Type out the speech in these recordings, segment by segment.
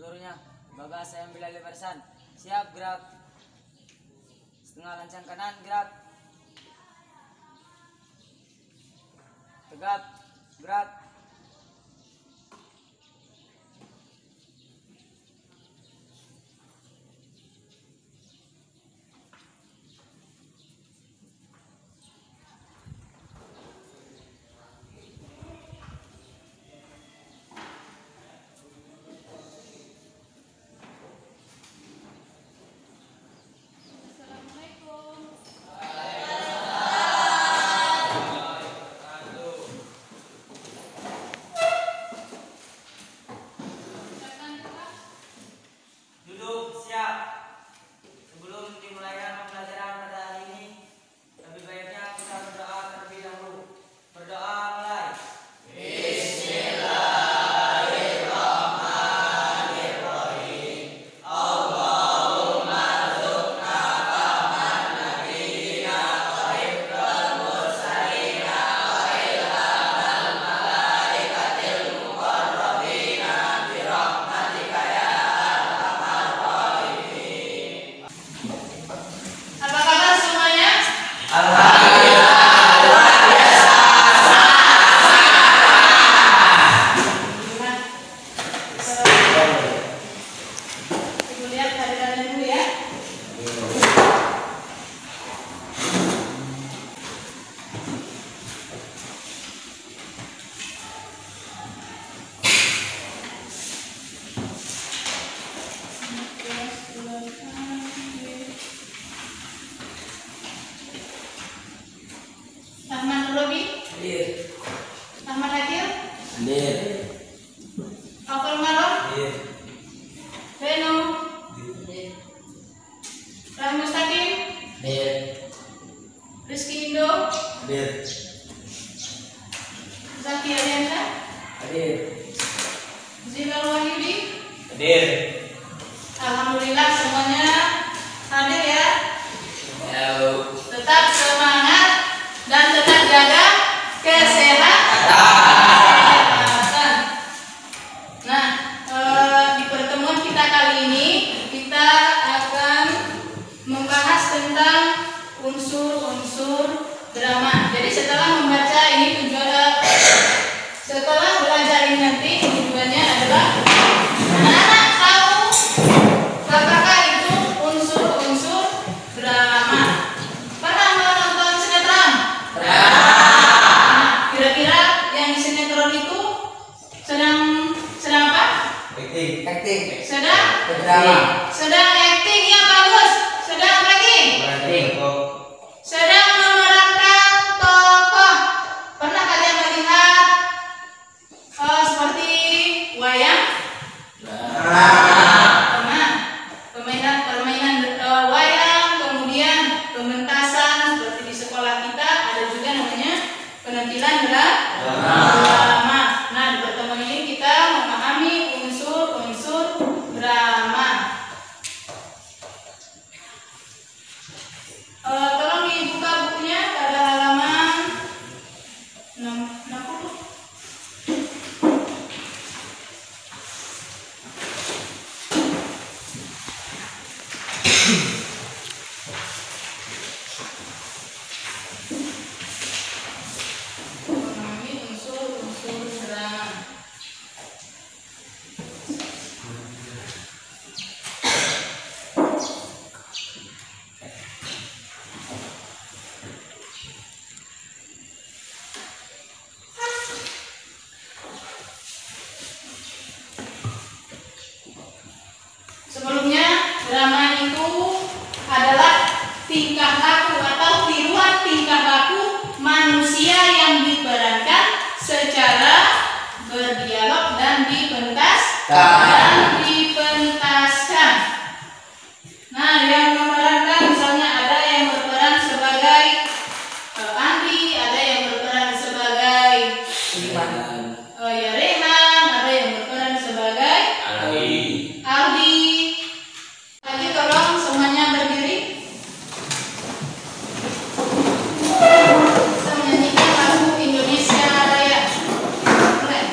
seluruhnya. Bagas saya ambil alih barisan. Siap, gerak. Setengah lancang kanan, gerak. Tegap, gerak. Rahman Robi, Rahman Hadir, Afal Marof, Reno, Rahman Mustaqim, Rizky Indo, Zaki Aliansa, Zilal Wahyudi. Alhamdulillah semuanya hadir ya. Tetap semangat dan tetap jaga kesehatan. Nah, di pertemuan kita kali ini kita akan membahas tentang unsur-unsur drama. Jadi setelah membaca ini setelah belajar ini nanti tujuannya adalah anak-anak tahu apakah itu unsur-unsur drama. Pernah menonton sinetron? Nah, kira-kira yang di sinetron itu sedang apa? Acting. Sedang acting yang bagus. Sedang acting. Sedang memerankan tokoh. Pernah kalian melihat seperti wayang? Permainan wayang, kemudian pementasan seperti di sekolah kita ada juga namanya penampilan drama. Nah, di pertemuan ini kita memahami unsur-unsur drama. Tolong dibuka bukunya pada halaman 60. Memahami unsur-unsur drama. Sebelumnya, drama itu adalah tingkah laku atau tiruan tingkah laku manusia yang diperankan secara berdialog dan dipentaskan. Nah, yang memerankan misalnya ada yang berperan sebagai Andi, ada yang berperan sebagai Rehan, ada yang berperan sebagai Aldi. Lagi tolong semuanya berdiri. Kita menyanyikan lagu Indonesia Raya. Mulai.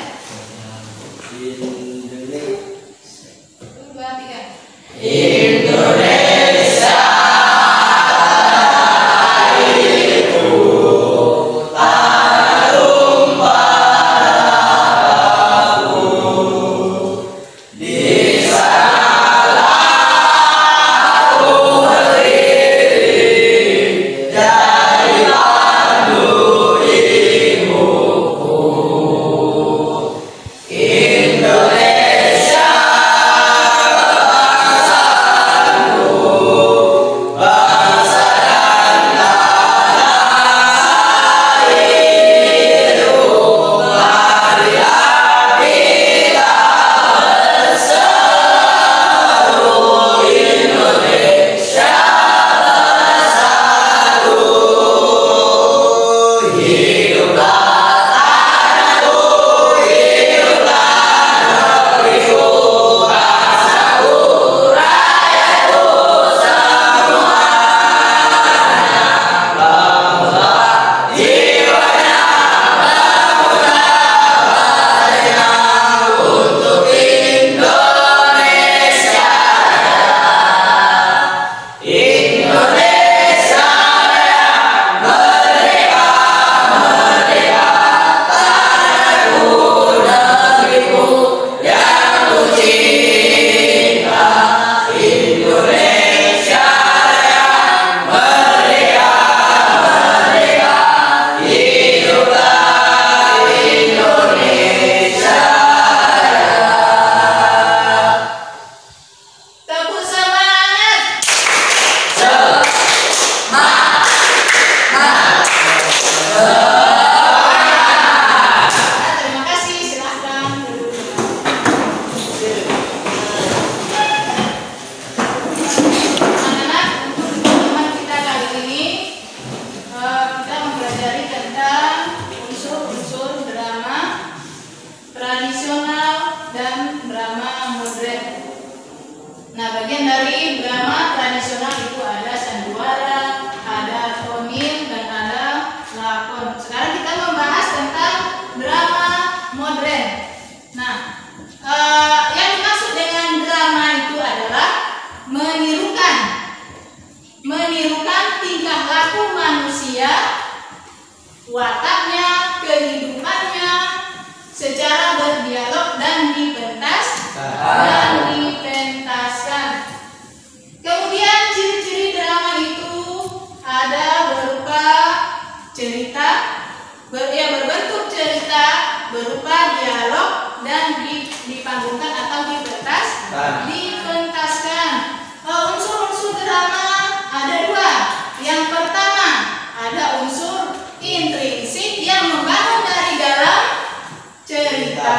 wataknya, kehidupannya secara berdialog dan dipentaskan. Kemudian ciri-ciri drama itu ada berupa cerita, berbentuk cerita, berupa dialog dan dipanggungkan atau dipentaskan. Unsur-unsur drama ada dua. Yang pertama ada unsur intrinsik yang membangun dari dalam cerita,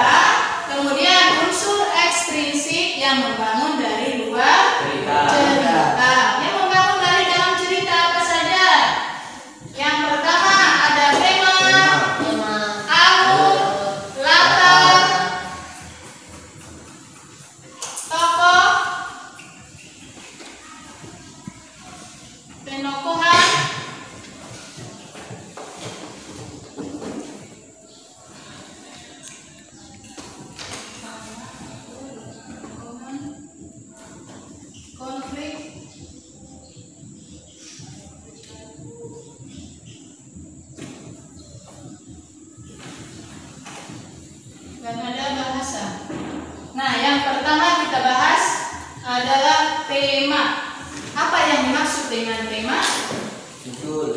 kemudian unsur ekstrinsik yang membangun dari luar cerita. Yang membangun dari dalam cerita apa saja? Yang pertama ada tema, alur, latar, tokoh, penokohan, konflik, dan ada bahasa. Nah, yang pertama kita bahas adalah tema. Apa yang dimaksud dengan tema? Judul.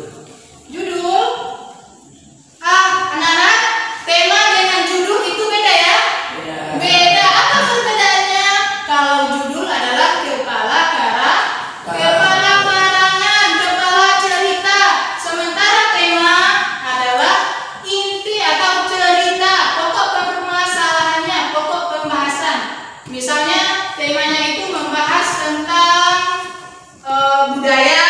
Anak-anak, tema dengan judul itu beda ya? Beda. Apa perbedaannya? Kalau judul adalah kepala karangan, kepala cerita. Sementara tema adalah inti atau cerita, pokok permasalahannya, pokok pembahasan. Misalnya temanya itu membahas tentang budaya,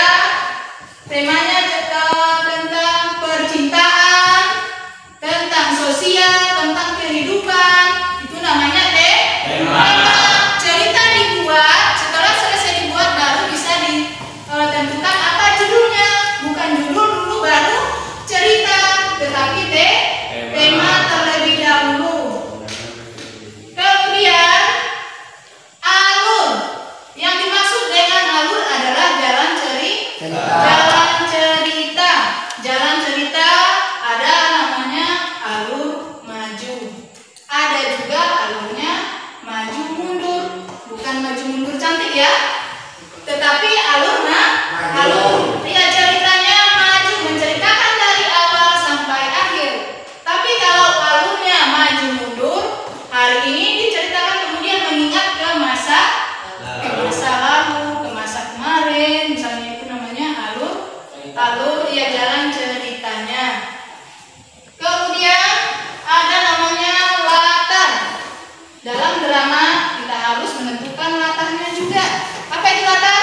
dalam drama kita harus menentukan latarnya juga. Apa itu latar?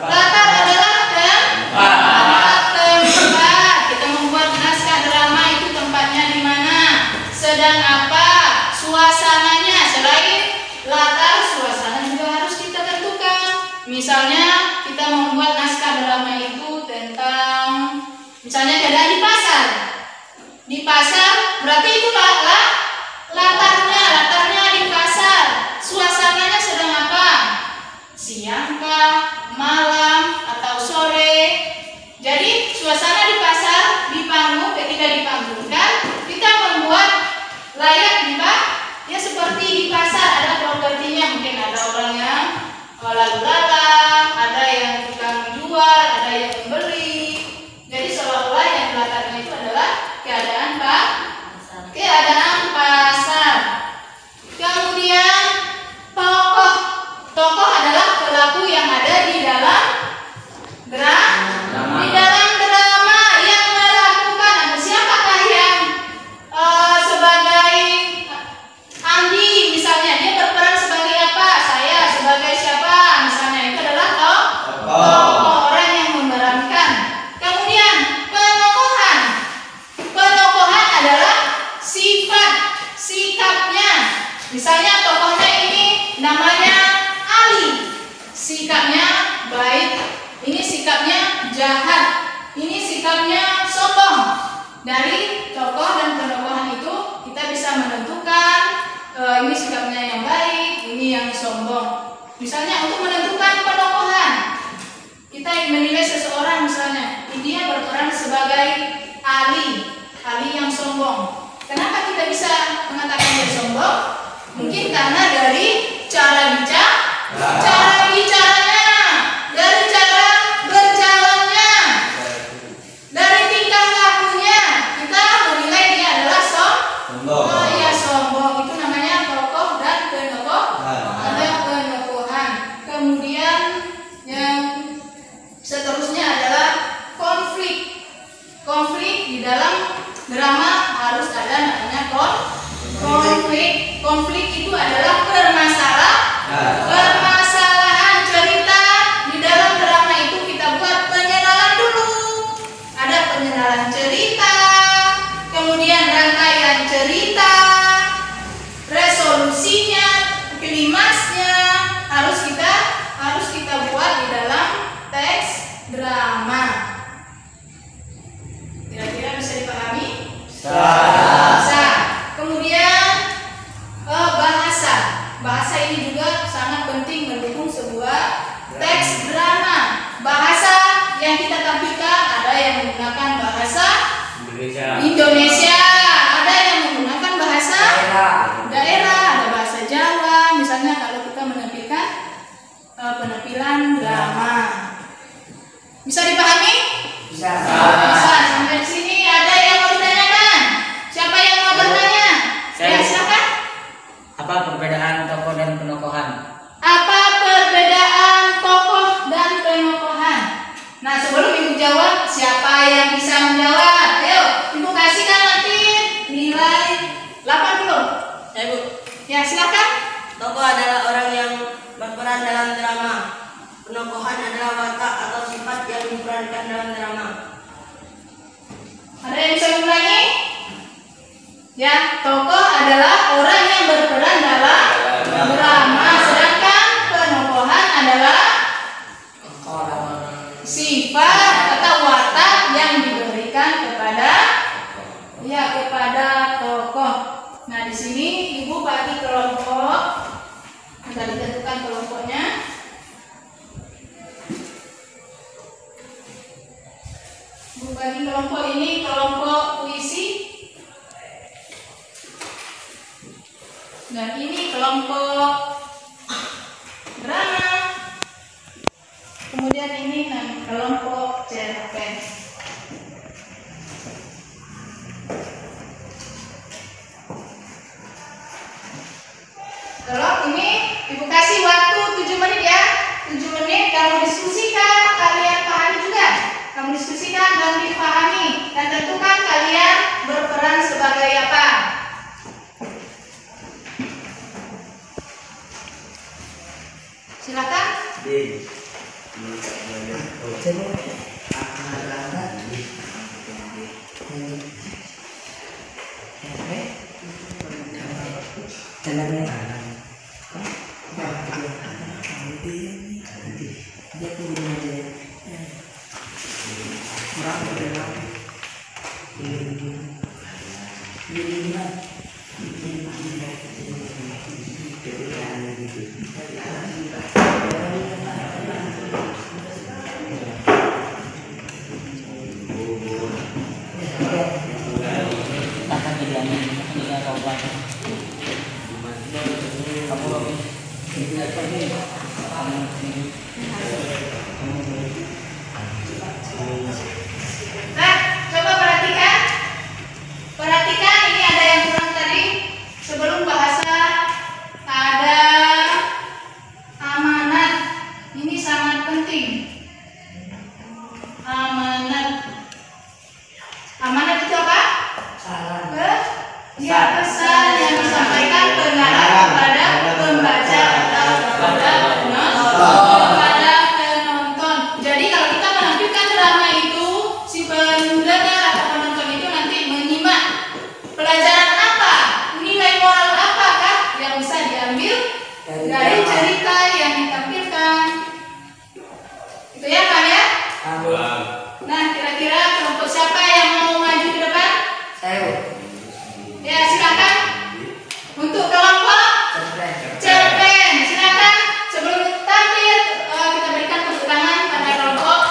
Latar adalah tempat. Kita membuat naskah drama itu tempatnya di mana, sedang apa, suasananya. Selain latar, suasana juga harus kita tentukan. Misalnya kita membuat naskah drama itu tentang misalnya keadaan di pasar. Di pasar berarti itu latarnya di pasar. Suasananya sedang apa? Siang kah, malam, atau sore. Jadi suasana di pasar di panggung, ketika dipanggungkan kita membuat layak ya seperti di pasar ada propertinya, mungkin ada orang yang lalu lalang, ada yang tukang jual, ada yang membeli. Jadi seolah-olah yang latarnya itu adalah keadaan pasar. Kemudian tokoh adalah pelaku yang ada di dalam drama yang melakukan. Siapakah yang sebagai Andi misalnya, dia berperan sebagai apa? Saya sebagai siapa? Misalnya itu adalah tokoh, orang yang memerankan. Kemudian penokohan adalah sikapnya. Misalnya tokohnya ini namanya Ali, sikapnya baik, ini sikapnya jahat, ini sikapnya sombong. Dari tokoh dan penokohan itu kita bisa menentukan ini sikapnya yang baik, ini yang sombong. Misalnya untuk menentukan penokohan, kita menilai seseorang, misalnya dia berperan sebagai Ali yang sombong. Kenapa kita bisa mengatakan dia sombong? Mungkin karena dari cara bicaranya, dari cara berjalannya, dari tingkah lakunya, kita menilai dia adalah sombong. Sombong. Itu namanya tokoh dan penokohan. Kemudian yang seterusnya adalah konflik. Konflik di dalam drama harus ada namanya konflik. Konflik itu adalah permasalahan cerita. Di dalam drama itu kita buat pengenalan dulu. Ada pengenalan cerita, kemudian rangkaian cerita, resolusinya, klimaksnya harus kita buat di dalam teks drama. Kira-kira bisa dipahami? Bisa. Kemudian bahasa ini juga sangat penting mendukung sebuah teks drama. Bahasa yang kita tampilkan ada yang menggunakan bahasa Indonesia, ada yang menggunakan bahasa daerah, ada bahasa Jawa. Misalnya kalau kita menampilkan penampilan drama, bisa dipahami? Bisa. Sampai di sini ada yang mau ditanyakan? Siapa yang mau bertanya? Ya, silakan. Apa perbedaan tokoh dan penokohan? Apa perbedaan tokoh dan penokohan? Nah, sebelum Ibu jawab, siapa yang bisa menjawab? Ayo, Ibu kasihkan nanti nilai 80. Ya, Bu. Ya, silakan. Tokoh adalah orang yang berperan dalam drama. Penokohan adalah watak atau sifat yang diperankan dalam drama. Ada yang bisa mengulangi? Ya, tokoh adalah orang yang berperan dalam drama, sedangkan penokohan adalah sifat atau watak yang diberikan kepada tokoh. Nah, di sini Ibu bagi kelompok. Sudah ditentukan kelompoknya. Ibu bagi kelompok ini kelompok puisi. Dan ini kelompok drama. Kemudian ini kelompok cerpen. Kalau ini Ibu kasih waktu 7 menit ya. 7 menit kamu diskusikan, kalian pahami juga. Kamu diskusikan dan dipahami. Dan tentukan kalian berperan sebagai apa. Silakan. Nah, coba perhatikan. Perhatikan, ini ada yang kurang tadi. Sebelum bahasa ada amanat. Ini sangat penting. Amanat. Amanat itu apa? Ya, pesan yang disampaikan pengarang kepada pembaca atau kepada penonton. Jadi kalau kita menampilkan drama itu, si pendengar atau penonton itu nanti menyimak pelajaran apa, nilai moral apakah yang bisa diambil dari cerita yang ditampilkan. Itu ya Pak ya? Nah, kira-kira kelompok siapa yang mau maju ke depan? Saya. Ya, silakan. Untuk kelompok cerpen, silakan. Sebelum tampil, kita berikan tepuk tangan pada kelompok.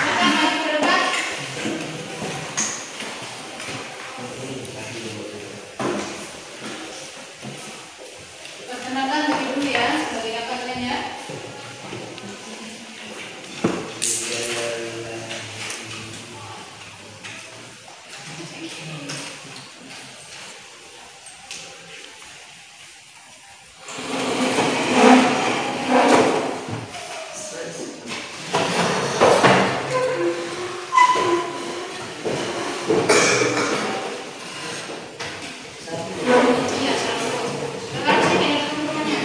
Silakan maju ke depan. Perkenalkan dulu ya, sebagai apa kalian ya? Iya, silakan sini teman-temannya.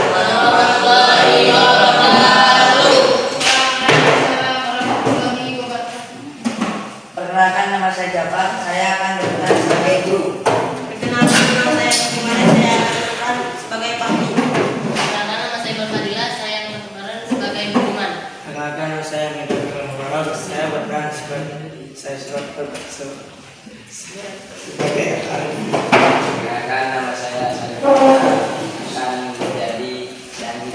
Warahmatullahi wabarakatuh. Perkenalkan, nama saya Jafar. Saya akan berperan sebagai guru. Perkenalkan, nama saya Gimana, saya akan berperan sebagai Fahmi. Perkenalkan, nama saya Fadila, saya akan berperan sebagai Budiman. Perkenalkan, nama saya Medan Muhammad. Saya berperan sebagai Ardi. Perkenalkan, nama saya akan menjadi Dani.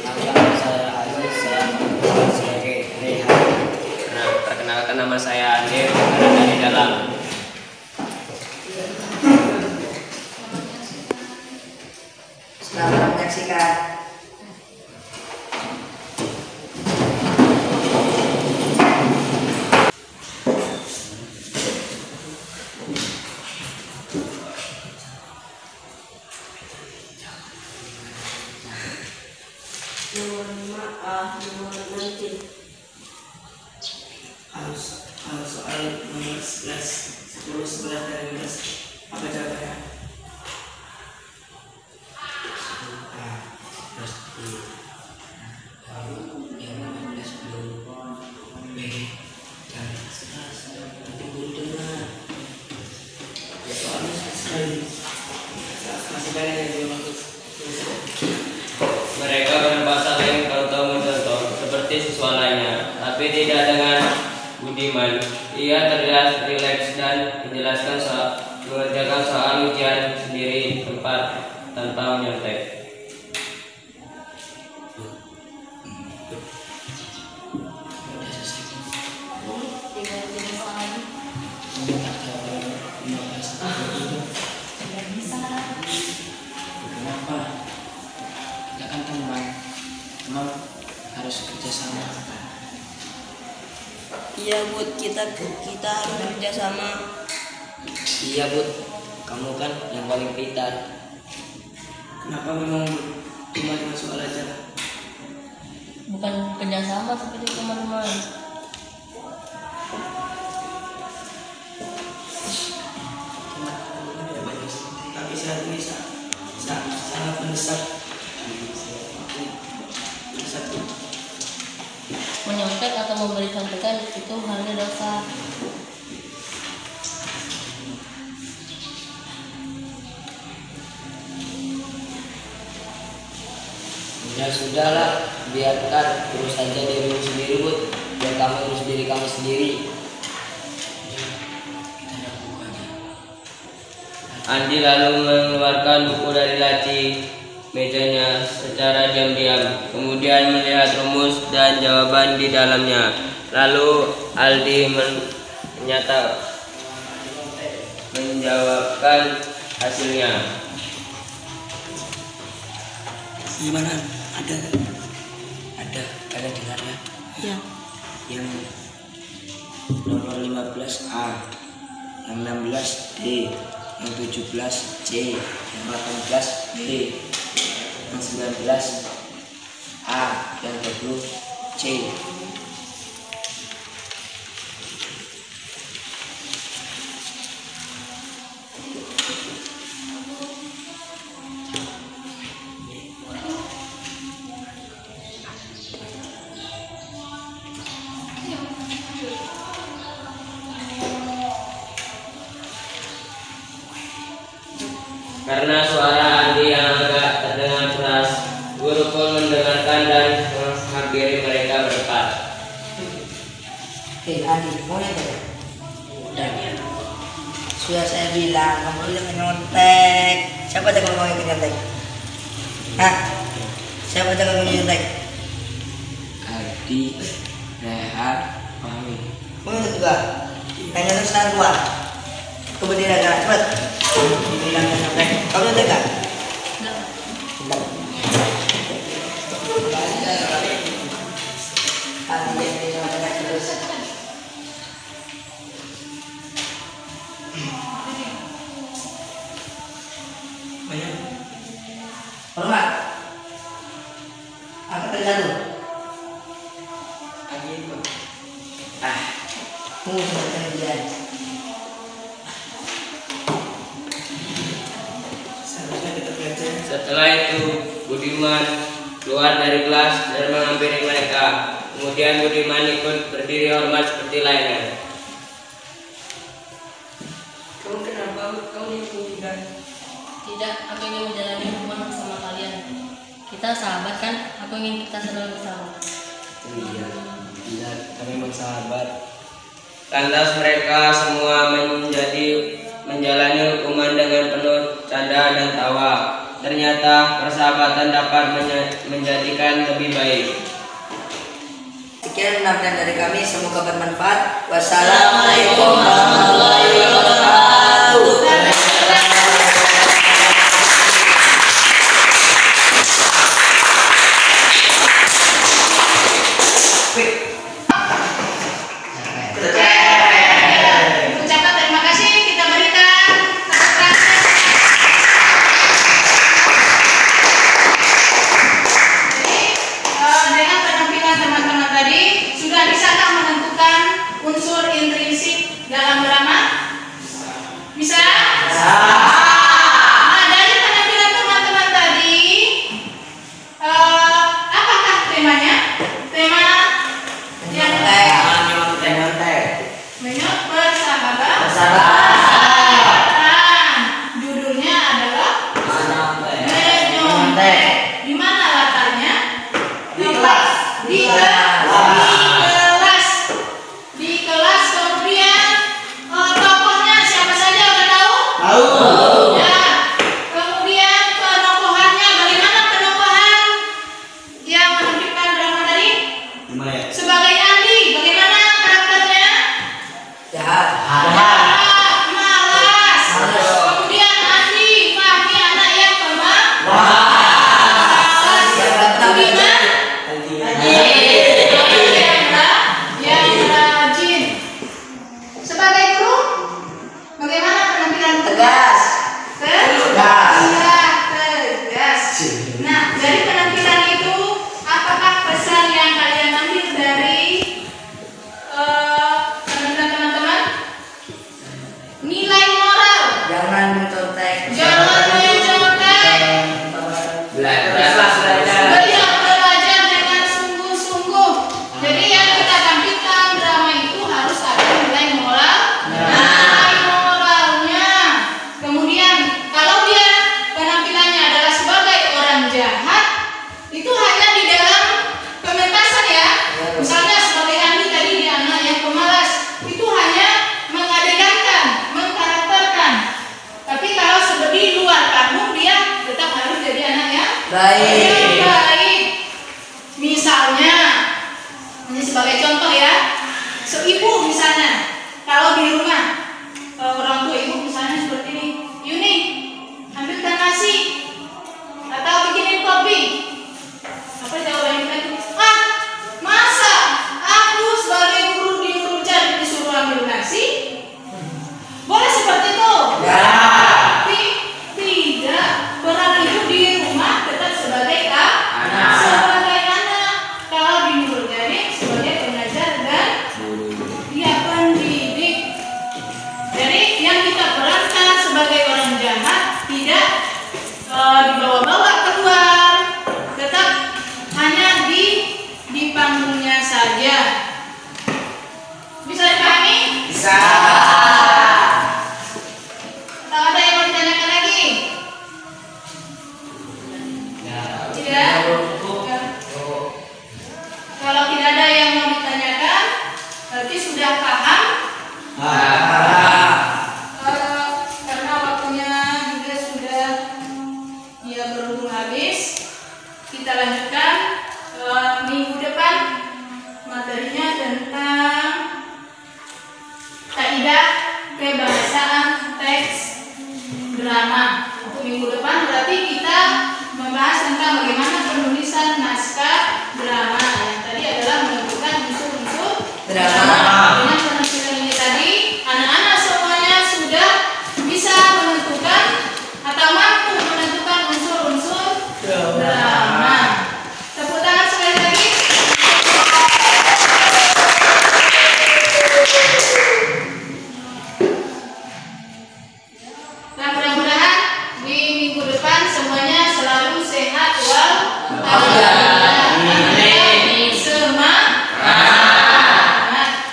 Nama saya Aziz, saya berperan sebagai Rehan. Perkenalkan, nama saya Andir, berada di dalam. Selamat menyaksikan. Soal nomor 11, 10, 11 dan 15. Apa jawabannya? Masih banyak yang belum bagus. Mereka berbahasa lain kalau tahu mencontoh seperti siswa lainnya, tapi tidak dengan Budiman. Ia terlihat rileks dan mengerjakan soal ujian sendiri tanpa menyontek. Kenapa? Kita kan teman, memang harus kerjasama. Iya Bud, kita harus bekerja sama. Iya Bud, kamu kan yang paling pintar. Kenapa memang cuma soal aja? Bukan kerjasama seperti teman-teman. halnya dosa. Ya sudahlah, biarkan terus saja dirimu sendiri, Bud. Biar kamu urus diri kamu sendiri. Andi lalu mengeluarkan buku dari laci mejanya secara diam-diam, kemudian melihat rumus dan jawaban di dalamnya. Lalu Aldi menjawabkan hasilnya. Gimana? Ada dengarnya? Ya. Yang nomor 15A, yang 16D, yang 17C, yang 18B, yang 19A, yang 20C. Karena suara Andi yang agak terdengar keras, guru pun mendengarkan dan menghampiri mereka berempat. Andi, mau nyontek? Udah. Sudah saya bilang, kamu boleh menyontek. Siapa aja kalau mau nyontek? Hah? Siapa aja kalau mau nyontek? Aldi, Rehan, Fahmi. Mau nyontek juga? Yang nyontek sekarang keluar. Kemudian agak cepet. Dibilang nyontek. Kamu nyontek gak? Enggak. Andi yang nyontek terus. Hormat. Angkat dari satu. Sudah kerjaan. Seharusnya kita belajar. Setelah itu Budiman keluar dari kelas dan menghampiri mereka. Kemudian Budiman ikut berdiri hormat seperti lainnya. Kamu kenapa? Kamu nyembunyikan? Tidak, aku ingin menjalani hubungan bersama kalian. Kita sahabat kan? Aku ingin kita selalu bersama. Iya, kami memang sahabat. Lantas mereka semua menjalani hukuman dengan penuh canda dan tawa. Ternyata persahabatan dapat menjadikan lebih baik. Sekian penampilan dari kami, semoga bermanfaat. Wassalamualaikum warahmatullahi wabarakatuh. Ucapan terima kasih kita berikan tepuk tangan. Jadi dengan penampilan teman-teman tadi sudah bisakah menentukan unsur intrinsik dalam drama? Bisa? Nah, dari penampilan teman-teman tadi, apakah temanya? Tema yang menyot persahabatan. Judulnya adalah menyontek. Di mana latarnya? Di kelas. Di kelas. Kemudian tokohnya siapa saja udah tahu? Tahu. Ya. Kemudian penokohannya, bagaimana penokohan yang menampilkan drama tadi? Sebagai Andi, bagaimana karakternya? Jahat. Malas. Kemudian Andi, Fahmi anak yang pemalas. Budiman yang rajin. Sebagai guru, bagaimana penampilan Tegas. baik. Misalnya, ini sebagai contoh ya, seibu misalnya, kalau di rumah orang tua ibu misalnya seperti ini, Yuni, ambilkan nasi atau bikinin kopi. Apa jawabannya tadi? Ah, masa aku sebagai guru di Nurjan disuruh ambil nasi? Boleh seperti itu? Tidak. Peran ibu di rumah tetap sebagai anak. Sebagai anak. Kalau di Nurjan sebagai pengajar dan dia pendidik. Jadi yang kita perankan sebagai orang jahat tidak dibawa-bawa keluar, tetap hanya di panggungnya saja. Bisa dipahami? Bisa. Atau ada yang mau ditanyakan lagi? Tidak? Kalau tidak ada yang mau ditanyakan, berarti sudah paham. Karena waktunya juga sudah berhubung habis, kita lanjutkan minggu depan materinya tentang kaidah kebahasaan teks drama. Untuk minggu depan berarti kita membahas tentang bagaimana penulisan naskah drama. Yang tadi adalah menentukan unsur-unsur drama. Dengan penampilan ini tadi, anak-anak semuanya sudah bisa menentukan atau mampu menentukan unsur-unsur drama. Tepuk tangan sekali lagi. Dan mudah-mudahan di minggu depan semuanya selalu sehat walafiat. Semangat.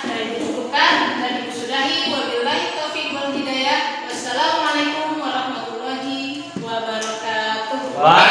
Dicukupkan dan disudahi. Wabillahi taufiq wal hidayah. Wassalamualaikum warahmatullahi wabarakatuh.